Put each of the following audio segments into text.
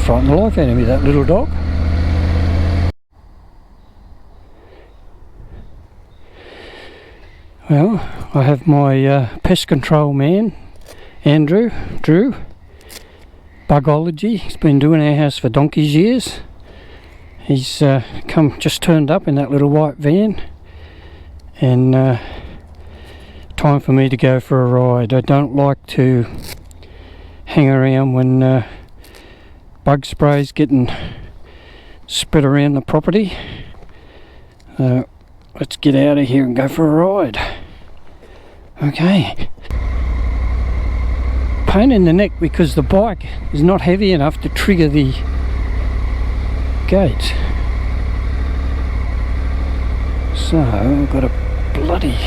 frighten the life out of me, that little dog. Well, I have my pest control man, Drew, Bugology. He's been doing our house for donkey's years. He's just turned up in that little white van, and time for me to go for a ride. I don't like to hang around when bug spray's getting spread around the property. Let's get out of here and go for a ride. Okay. Pain in the neck because the bike is not heavy enough to trigger the gate. So I've got to bloody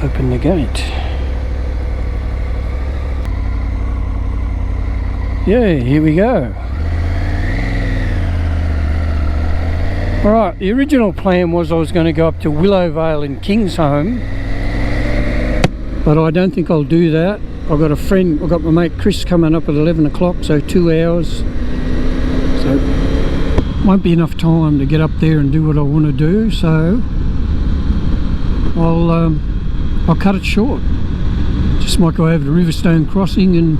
open the gate. Yeah, here we go. Alright, the original plan was I was going to go up to Willowvale in Kingsholm, but I don't think I'll do that. I've got my mate Chris coming up at 11 o'clock, so 2 hours. So won't be enough time to get up there and do what I want to do, so I'll cut it short. Just might go over to Riverstone Crossing and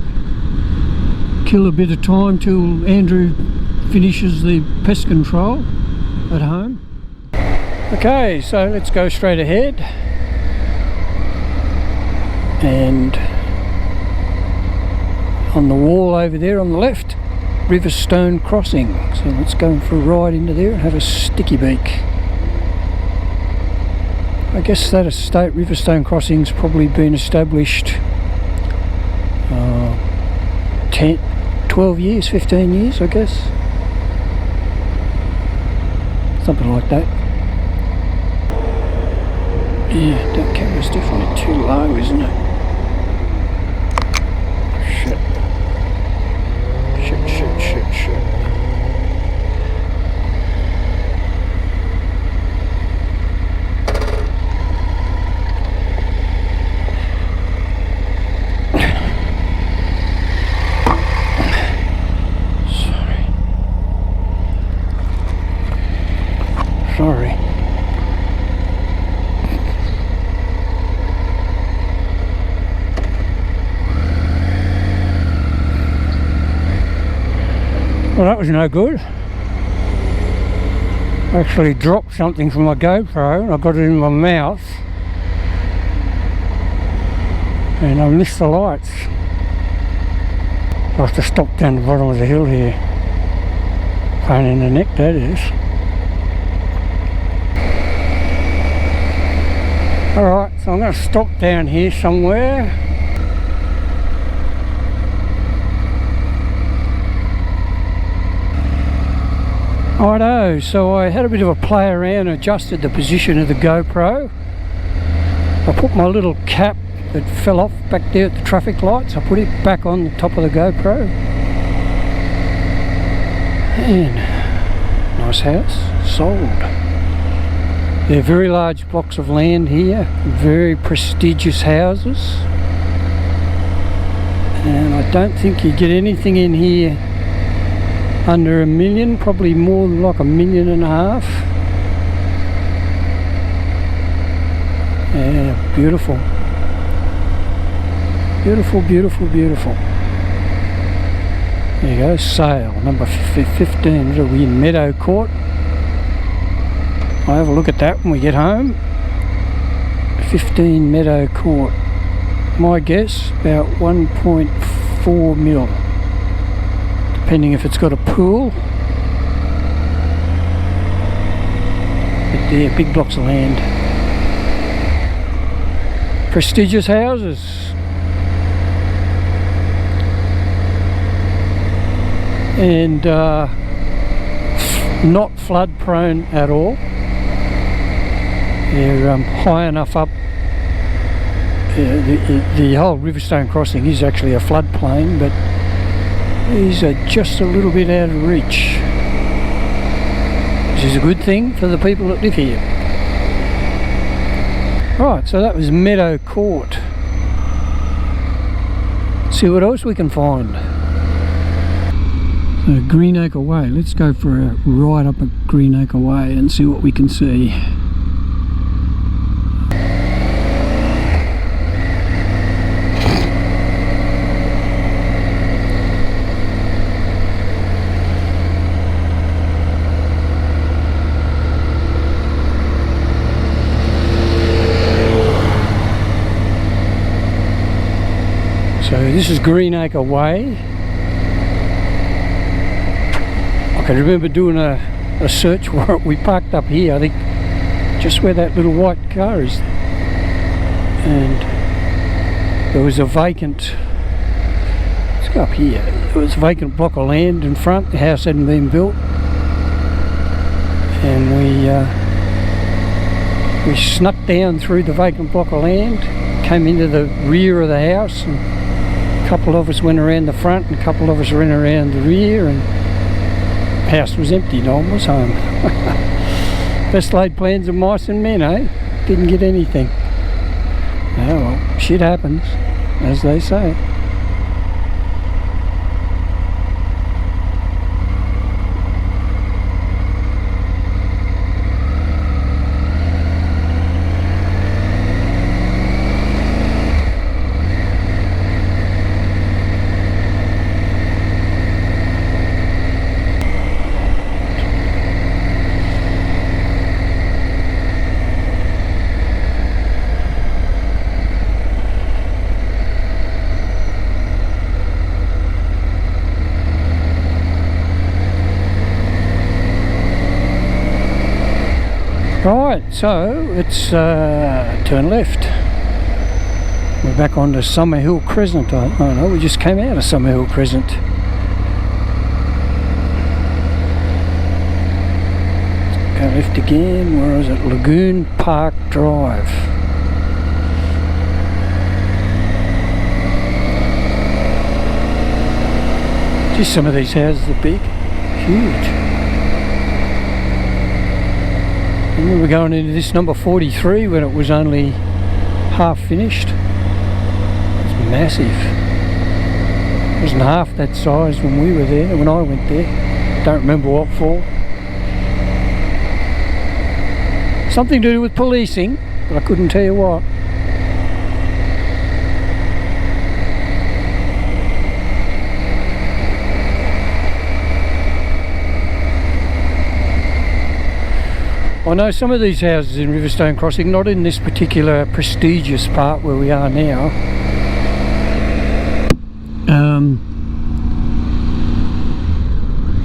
kill a bit of time till Andrew finishes the pest control at home. Okay, so let's go straight ahead, and on the wall over there on the left, Riverstone Crossing. So let's go for a ride into there and have a sticky beak. I guess that estate, Riverstone Crossing's probably been established 12 years, 15 years I guess. Something like that. Yeah, that camera's definitely too low, isn't it? Shit. Sorry. Well, that was no good. I actually dropped something from my GoPro and I got it in my mouth and I missed the lights. I have to stop down the bottom of the hill here. Pain in the neck, that is. Alright, so I'm going to stop down here somewhere. Righto, so I had a bit of a play around, adjusted the position of the GoPro. I put my little cap that fell off back there at the traffic lights, I put it back on the top of the GoPro. And nice house, sold. They're very large blocks of land here, very prestigious houses, and I don't think you get anything in here under $1 million, probably more than like $1.5 million. Yeah, beautiful. Beautiful, beautiful, beautiful. There you go, sale, number 15, it'll be in Meadow Court. I'll have a look at that when we get home. 15 Meadow Court. My guess, about 1.4 mil. Depending if it's got a pool. But yeah, big blocks of land. Prestigious houses. And not flood prone at all. They're high enough up. The whole Riverstone Crossing is actually a floodplain, but these are just a little bit out of reach, which is a good thing for the people that live here. Right, so that was Meadow Court. See what else we can find. Greenacre Way. Let's go for a ride up at Greenacre Way and see what we can see. So this is Greenacre Way. I can remember doing a search warrant. We parked up here, I think, just where that little white car is. And there was a vacant, let's go up here, there was a vacant block of land in front. The house hadn't been built. And we snuck down through the vacant block of land, came into the rear of the house, and a couple of us went around the front and a couple of us went around the rear, and the house was empty. No one was home. Best laid plans of mice and men, eh? Didn't get anything. Oh well, shit happens, as they say. Right, so it's turn left. We're back onto Summerhill Crescent. I don't know, we just came out of Summerhill Crescent. Go left again. Where is it? Lagoon Park Drive. Just some of these houses are big, huge. I remember going into this number 43 when it was only half finished. It's massive. It wasn't half that size when we were there, when I went there. Don't remember what for. Something to do with policing, but I couldn't tell you what. I know some of these houses in Riverstone Crossing, not in this particular prestigious part where we are now.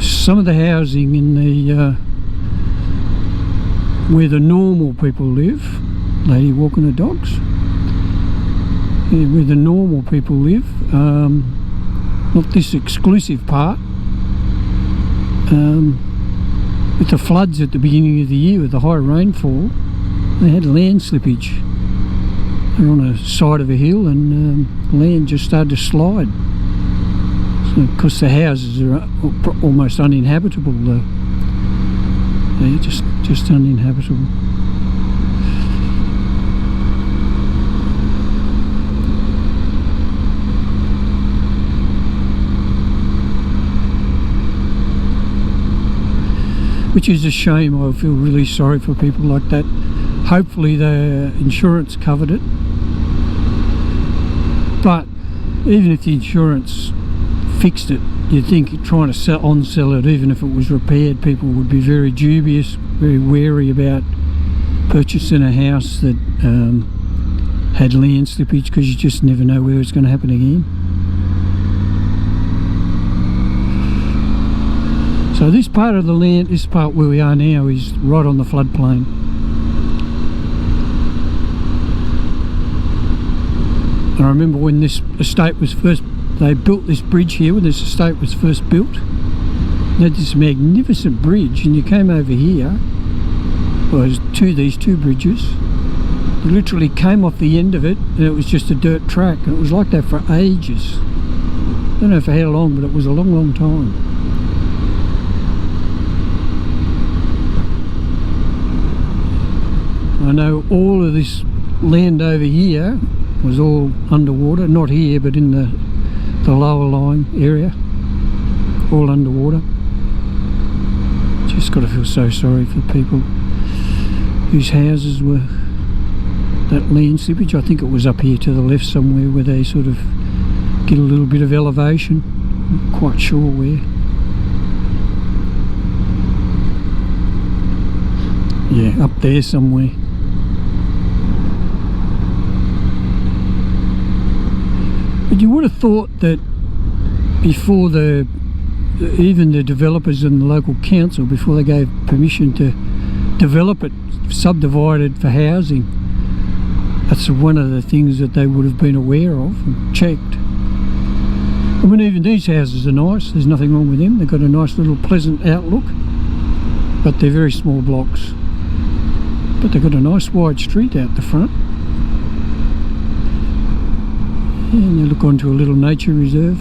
Some of the housing in the where the normal people live, lady walking her dogs, yeah, where the normal people live, not this exclusive part. With the floods at the beginning of the year, with the high rainfall, they had land slippage. They're on a side of a hill, and land just started to slide. So, because the houses are almost uninhabitable, they're just uninhabitable. Which is a shame. I feel really sorry for people like that. Hopefully their insurance covered it. But even if the insurance fixed it, you'd think trying to on-sell it, even if it was repaired, people would be very dubious, very wary about purchasing a house that had land slippage, because you just never know where it's going to happen again. So this part of the land, this part where we are now, is right on the floodplain. And I remember when this estate was first, they built this bridge here, when this estate was first built. They had this magnificent bridge, and you came over here, well, there's these two bridges. You literally came off the end of it, and it was just a dirt track, and it was like that for ages. I don't know for how long, but it was a long, long time. I know all of this land over here was all underwater, not here but in the lower lying area, all underwater. Just got to feel so sorry for people whose houses were that land slippage. I think it was up here to the left somewhere where they sort of get a little bit of elevation. Not quite sure where. Yeah, up there somewhere. But you would have thought that before even the developers and the local council, before they gave permission to develop it, subdivide it for housing, that's one of the things that they would have been aware of and checked. I mean, even these houses are nice, there's nothing wrong with them. They've got a nice little pleasant outlook, but they're very small blocks. But they've got a nice wide street out the front. And you look onto a little nature reserve,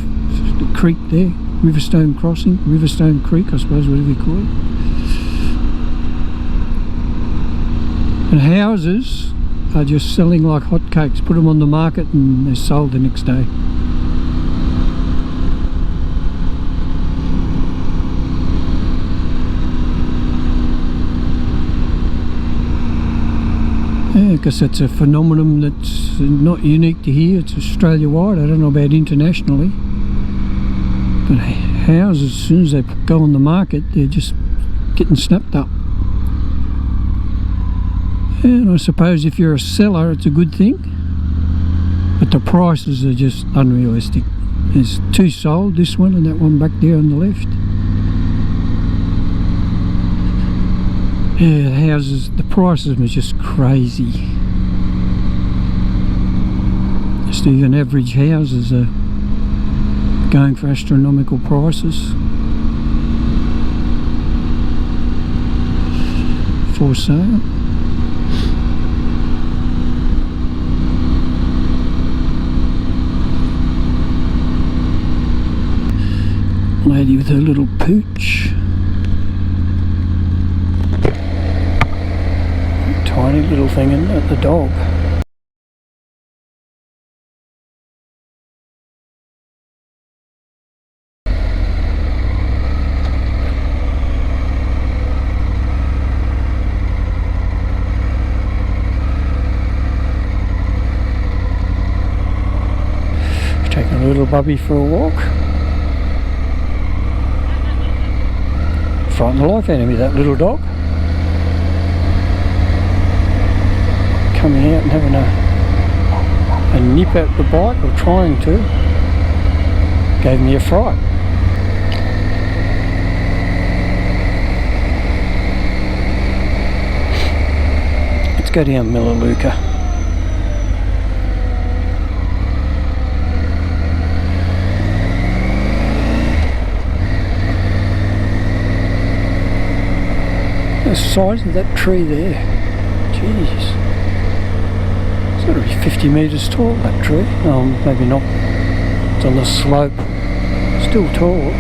the creek there, Riverstone Crossing, Riverstone Creek, I suppose, whatever you call it. And houses are just selling like hotcakes. Put them on the market and they're sold the next day. Yeah, I guess that's a phenomenon that's not unique to here. It's Australia-wide. I don't know about internationally. But houses, as soon as they go on the market, they're just getting snapped up. And I suppose if you're a seller, it's a good thing. But the prices are just unrealistic. There's two sold, this one and that one back there on the left. Yeah, the houses, the prices are just crazy. Just even average houses are going for astronomical prices. For sale. Lady with her little pooch. Tiny little thing, isn't it? The dog. Taking a little bubby for a walk. Frightened the life out of me, that little dog. Coming out and having a nip at the bike, or trying to. Gave me a fright. Let's go down Melaleuca. The size of that tree there, jeez. It's got to be 50 metres tall, that tree. Maybe not. It's on the slope. Still tall.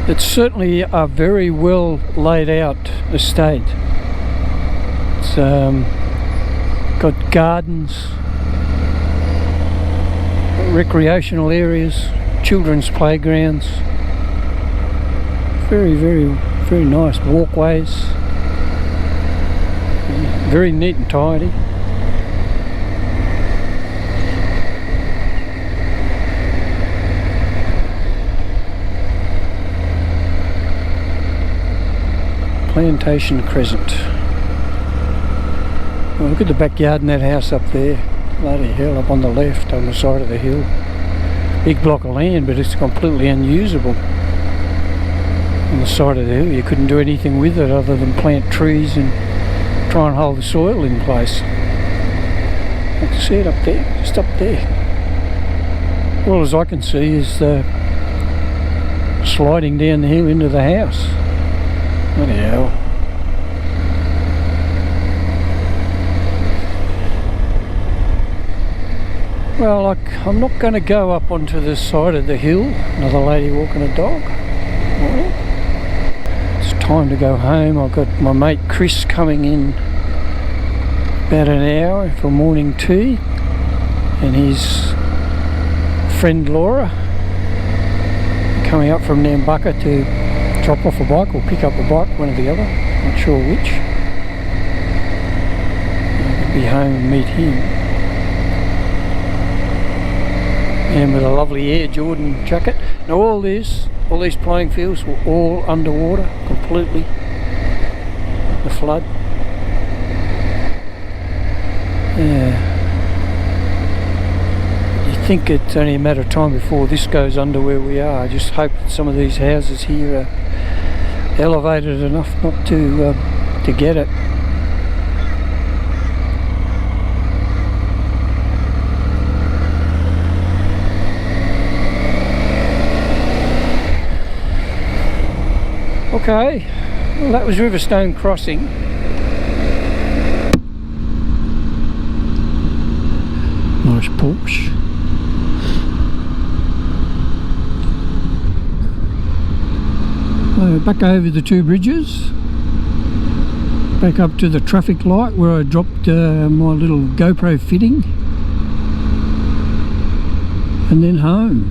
It's certainly a very well laid out estate. It's got gardens, recreational areas, children's playgrounds, very, very, very nice walkways, very neat and tidy. Plantation Crescent. Well, look at the backyard in that house up there. Bloody hell, up on the left, on the side of the hill. Big block of land, but it's completely unusable. On the side of the hill, you couldn't do anything with it other than plant trees and try and hold the soil in place. I can see it up there, just up there. Well, as I can see is the sliding down the hill into the house. Bloody hell. Well, I'm not going to go up onto the side of the hill. Another lady walking a dog. Well, it's time to go home. I've got my mate Chris coming in about an hour for morning tea, and his friend Laura coming up from Nambucca to drop off a bike or pick up a bike, one or the other. Not sure which. I'll be home and meet him. And with a lovely Air Jordan jacket. Now all these playing fields were all underwater completely. The flood. Yeah. You think it's only a matter of time before this goes under where we are. I just hope that some of these houses here are elevated enough not to get it. Okay, well that was Riverstone Crossing. Nice Porsche. Back over the two bridges. Back up to the traffic light where I dropped my little GoPro fitting. And then home.